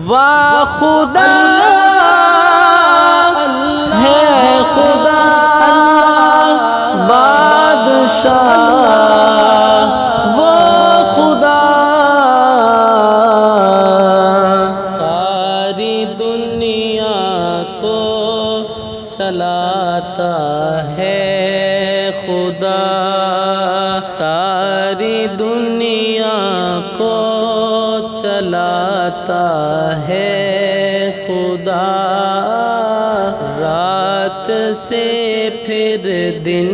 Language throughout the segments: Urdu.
واہ خدا ہے خدا بادشاہ وہ خدا ساری دنیا کو چلاتا ہے خدا ساری دنیا کو چلاتا ہے خدا رات سے پھر دن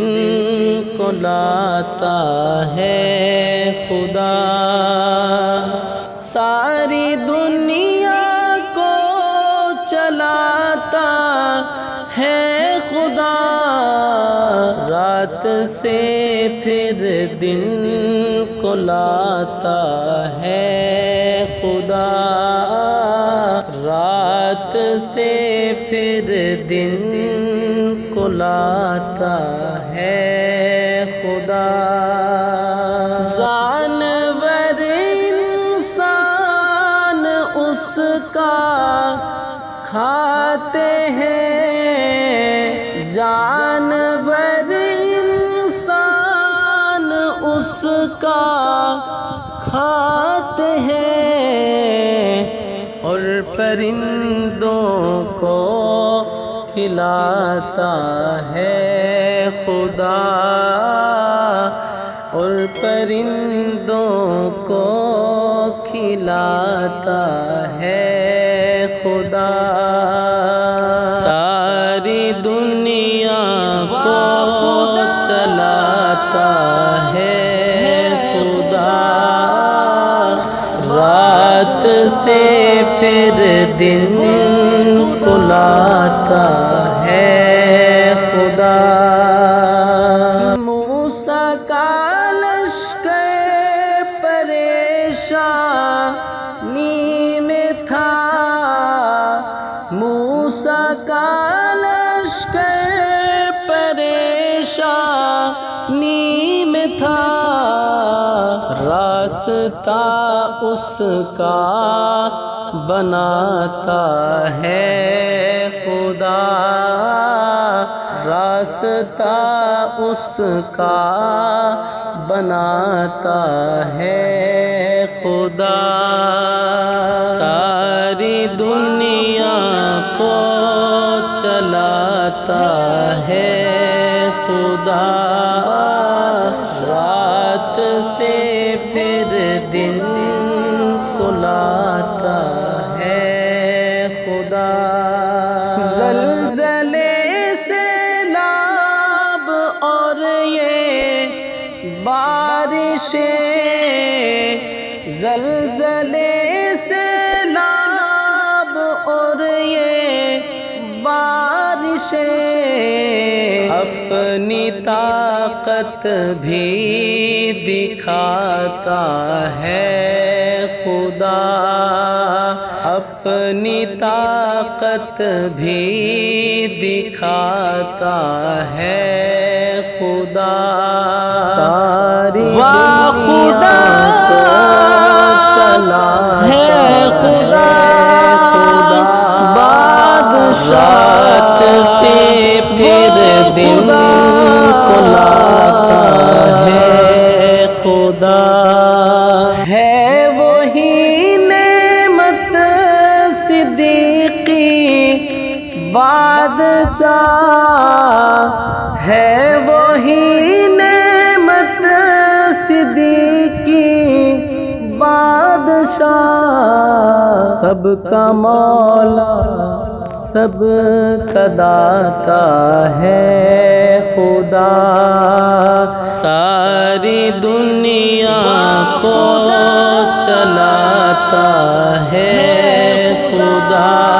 کو لاتا ہے خدا ساری دنیا کو چلاتا ہے خدا رات سے پھر دن کو لاتا ہے خدا رات سے پھر دن کو لاتا ہے خدا جانور انسان اس کا کھاتے ہیں جانور انسان اس کا کھاتے ہیں اور پرندوں کو کھلاتا ہے خدا اور پرندوں کو کھلاتا ہے خدا ساری دنیا کو چلاتا ہے خدا رات سے پھر دن کو لاتا ہے خدا موسیٰ کا لشکر پریشانی میں تھا موسیٰ کا لشکر پریشانی میں تھا راستہ اس کا بناتا ہے خدا راستہ اس کا بناتا ہے خدا ساری دنیا کو چلاتا ہے خدا رات سے پھر دن کو لاتا ہے خدا زلزلے سیلاب اور یہ بارشیں زلزلے سیلاب اور یہ بارشیں اپنی طاقت بھی دکھاتا ہے خدا اپنی طاقت بھی دکھاتا ہے خدا ساری خدا چلا ہے خدا بادشاہت سے پھر دن کو لاتا ہے خدا ہے وہی نعمت صدیقی بادشاہ ہے وہی نعمت صدیقی بادشاہ سب کا مولا سب کا داتا ہے خدا ساری دنیا کو چلاتا ہے خدا